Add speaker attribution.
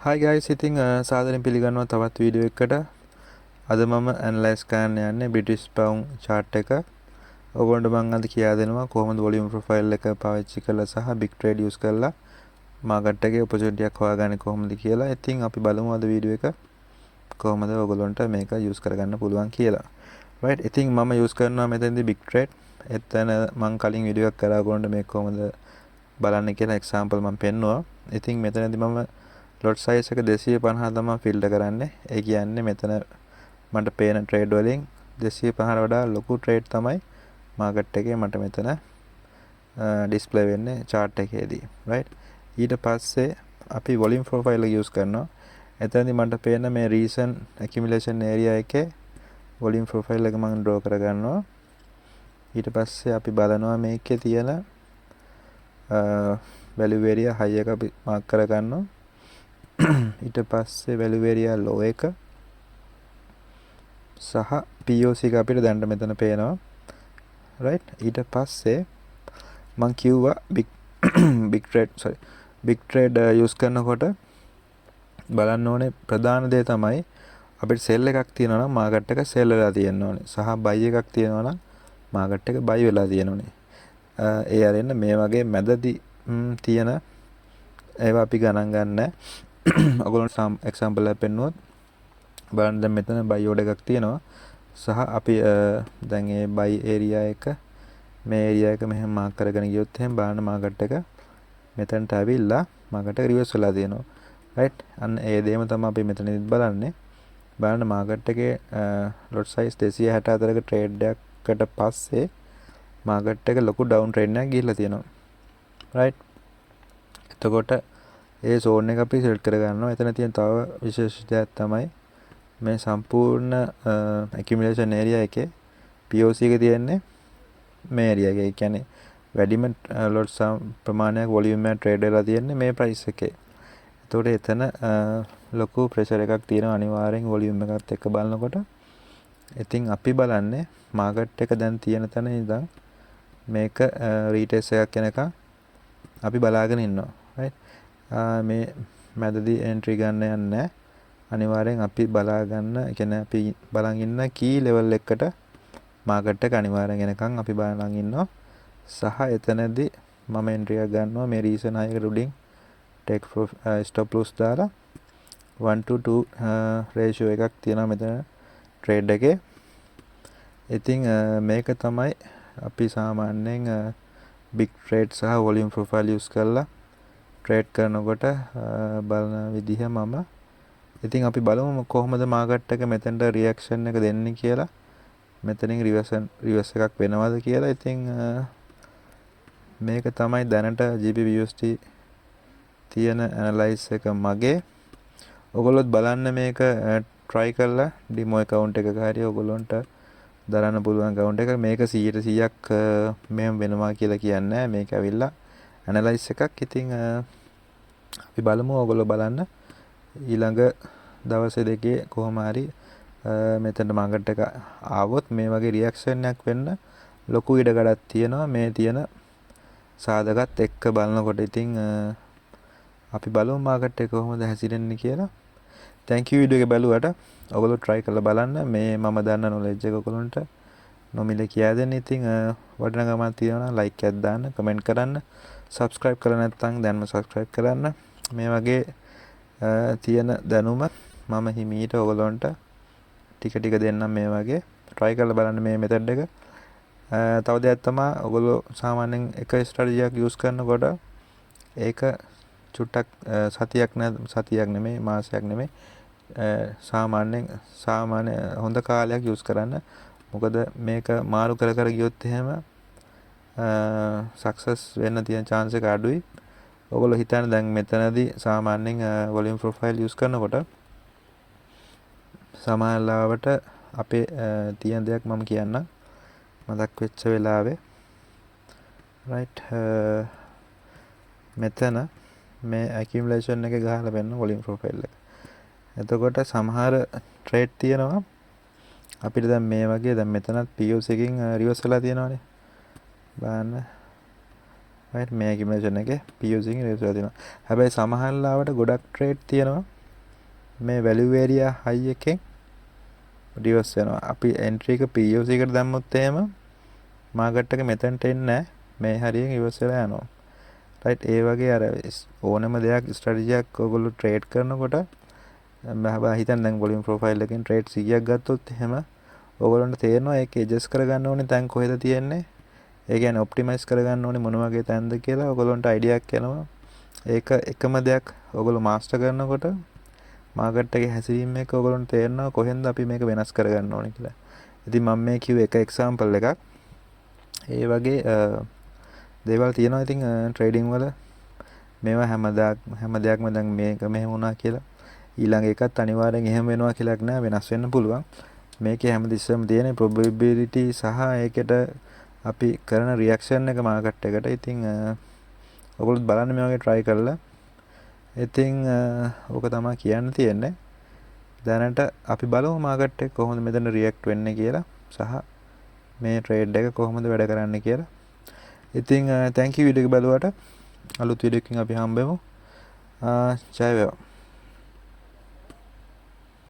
Speaker 1: Hi guys, ඉතින් සාදරයෙන් පිළිගන්නවා තවත් වීඩියෝ එකකට. අද මම ඇනලයිස් කරන්න යන්නේ British pound chart එක. ඔයගොල්ලන්ට මම අද කියා දෙනවා කොහොමද volume profile එක පාවිච්චි කරලා සහ big trade use කරලා මාකට් එකේ opportunity එකක් හොයාගන්නේ කොහොමද කියලා. ඉතින් අපි බලමු අද වීඩියෝ එක කොහොමද ඔයගොල්ලන්ට මේක use කරගන්න පුළුවන් කියලා. right, ඉතින් මම use කරනවා මෙතනදී big trade. එතන මම කලින් වීඩියෝ එකක් කරා ඔයගොල්ලන්ට මේක කොහොමද බලන්න කියලා example මම පෙන්නුවා. ඉතින් මෙතනදී මම lot size එක 250 තමයි ෆිල්ටර් කරන්නේ. ඒ කියන්නේ මෙතන මට පේන ට්‍රේඩ් වලින් 250ට වඩා ලොකු ට්‍රේඩ් තමයි මාකට් එකේ මට මෙතන ඩිස්ප්ලේ වෙන්නේ chart එකේදී. right, ඊට පස්සේ අපි volume profile එක use කරනවා. එතනදී මට පේන මේ recent accumulation area එකේ volume profile එක මම draw කරගන්නවා. ඊට පස්සේ අපි බලනවා මේකේ තියෙන value area high එක අපි mark කරගන්නවා. ඊට පස්සේ value area low එක සහ POC එක අපිට දැන් මෙතන පේනවා. right, ඊට පස්සේ මම කිව්වා big trade use කරනකොට බලන්න ඕනේ ප්‍රධාන දේ තමයි අපිට sell එකක් තියෙනවා නම් මාකට් එක sell වෙලා තියෙන්න ඕනේ සහ buy එකක් තියෙනවා නම් මාකට් එක buy වෙලා තියෙන්න ඕනේ. ඒ අරින්න මේ වගේ මැදදී තියෙන ඒවා අපි ගණන් ගන්න. ඔයගොල්ලන්ට example එකක් පෙන්නුවොත් බලන්න දැන් මෙතන buy order එකක් තියෙනවා සහ අපි දැන් ඒ buy area එක මේ area එක මෙහෙම මාක් කරගෙන ගියොත් එහෙනම් බලන්න මාකට් එක මෙතනට ඇවිල්ලා මාකට් එක රිවර්ස් වෙලා තියෙනවා. right, අන්න ඒ දෙයම තමයි අපි මෙතනදිත් බලන්නේ. බලන්න මාකට් එකේ lot size 264ක ට්‍රේඩ් එකකට පස්සේ මාකට් එක ලොකු down trend එකක් ගිහිල්ලා තියෙනවා. right, එතකොට ඒ zone එක අපි select කරගන්නවා. එතන තියෙන තව විශේෂතාවයක් තමයි මේ සම්පූර්ණ accumulation area එකේ POC එක තියෙන්නේ මේ area එකේ. ඒ කියන්නේ වැඩිම lot ප්‍රමාණයක් volume එක trade වෙලා තියෙන්නේ මේ price එකේ. එතකොට එතන ලොකු pressure එකක් තියෙනවා අනිවාර්යෙන් volume එකත් එක්ක බලනකොට. ඉතින් අපි බලන්නේ market එක දැන් තියෙන තැන ඉඳන් මේක retest එකක් වෙනකන් අපි බලාගෙන ඉන්නවා. right, මේ මැදදී entry ගන්න යන්නේ අනිවාර්යෙන් අපි බලා ගන්න. ඒ කියන්නේ අපි බලන් ඉන්න key level එකකට market එක අනිවාර්යෙන් එනකන් අපි බලන් ඉන්නවා. සහ එතනදී මම entry එක ගන්නවා මේ recent high එකට උඩින් take stop loss දාලා 1-2 ratio එකක් තියෙනවා මෙතන trade එකේ. ඉතින් මේක තමයි අපි සාමාන්‍යයෙන් big trade සහ volume profile use කරලා trade කරනකොට බලන විදිහ මම. ඉතින් අපි බලමු කොහොමද මාකට් එක මෙතනට reaction එක දෙන්නේ කියලා. මෙතනින් reverse එකක් වෙනවද කියලා. ඉතින් මේක තමයි දැනට GBPUSD තියෙන analyze එක මගේ. ඔයගොල්ලොත් බලන්න මේක try කරලා demo account එකක හරි ඔයගොල්ලන්ට දරන්න පුළුවන් account එක. මේක 100%ක් මෙහෙම වෙනවා කියලා කියන්නේ නැහැ. මේක ඇවිල්ලා analyze එකක්. ඉතින් අපි බලමු ඔයගොල්ලෝ බලන්න ඊළඟ දවස් දෙකේ කොහොම හරි මෙතන මාකට් එක ආවොත් මේ වගේ රියැක්ෂන් එකක් වෙන්න ලොකු ඉඩකඩක් තියෙනවා මේ තියෙන සාධකත් එක්ක බලනකොට. ඉතින් අපි බලමු මාකට් එක කොහොමද හැසිරෙන්නේ කියලා. thank you වීඩියෝ එක බලුවට. ඔයගොල්ලෝ try කරලා බලන්න. මේ මම දන්න knowledge එක ඔයගොල්ලන්ට නොමිලේ කියා දෙන්න. ඉතින් වටිනාකමක් තියෙනවා නම් like එකක් දාන්න, comment කරන්න, subscribe කරලා නැත්නම් දැන්ම subscribe කරන්න. මේ වගේ තියෙන දැනුම මම හිමීට ඔයගොල්ලන්ට ටික ටික දෙන්නම්. මේ වගේ try කරලා බලන්න මේ method එක. තව දෙයක් තමයි ඔයගොල්ලෝ සාමාන්‍යයෙන් එක strategy එකක් use කරනකොට ඒක චුට්ටක් සතියක් නෙමෙයි මාසයක් නෙමෙයි සාමාන්‍ය හොඳ කාලයක් use කරන්න. මොකද මේක මාරු කර ගියොත් එහෙම success වෙන්න තියෙන chance එක අඩුයි. ඔයගොල්ලෝ හිතන්න දැන් මෙතනදී සාමාන්‍යයෙන් volume profile use කරනකොට සමානලාවට අපේ තියෙන දෙයක් මම කියන්නම් මතක් වෙච්ච වෙලාවේ. right, මෙතන මේ accumulation එක ගහලා බලන්න volume profile එක. එතකොට සමහර trade තියෙනවා අපිට දැන් මේ වගේ දැන් මෙතනත් POC එකකින් reverse වෙලා තියෙනවානේ. බලන්න right, මේ accumulation එකේ POC එකකින් reverse වෙලා තියෙනවා. හැබැයි සමහර ලාවට ගොඩක් trade තියෙනවා මේ value area high එකෙන් reverse වෙනවා. අපි entry එක POC එකට දැම්මොත් එහෙම මාකට් එක මෙතනට එන්නේ නැහැ. මේ හරියෙන් reverse වෙලා යනවා. right ඒ වගේ අර ඕනම දෙයක් strategy එකක් ඔයගොල්ලෝ trade කරනකොට මම හිතන්නේ දැන් volume profile එකෙන් trade 100ක් ගත්තොත් එහෙම ඔයගොල්ලන්ට තේරෙනවා ඒක adjust කරගන්න ඕනේ තැන් කොහෙද තියෙන්නේ. ඒ කියන්නේ ඔප්ටිමයිස් කරගන්න ඕනේ මොන වගේ තැන්ද කියලා ඔයගොල්ලන්ට අයිඩියා එකක් එනවා. ඒක එකම දෙයක් ඔයගොල්ලෝ මාස්ටර් කරනකොට මාකට් එකේ හැසිරීම එක ඔයගොල්ලන්ට තේරෙනවා කොහෙන්ද අපි මේක වෙනස් කරගන්න ඕනේ කියලා. ඉතින් මම මේ කිව්ව එක එක්සැම්පල් එකක්. ඒ වගේ දේවල් තියෙනවා ඉතින් ට්‍රේඩින් වල මේවා හැම දෙයක්ම දැන් මේක මෙහෙම වුණා කියලා ඊළඟ එකත් අනිවාර්යෙන් එහෙම වෙනවා කියලාක් නෑ වෙනස් වෙන්න පුළුවන්. මේකේ හැමතිස්සෙම තියෙන probability සහ ඒකට අපි කරන රියැක්ෂන් එක මාකට් එකට. ඉතින් ඔයගොල්ලෝ බලන්න මේ වගේ try කරලා. ඉතින් ඕක තමයි කියන්න තියෙන්නේ. දැනට අපි බලමු මාකට් එක කොහොමද මෙතන රියැක්ට් වෙන්නේ කියලා සහ මේ ට්‍රේඩ් එක කොහොමද වැඩ කරන්නේ කියලා. ඉතින් thank you වීඩියෝ එක බලුවට. අලුත් වීඩියෝ එකකින් අපි හම්බෙමු. ජය වේවා.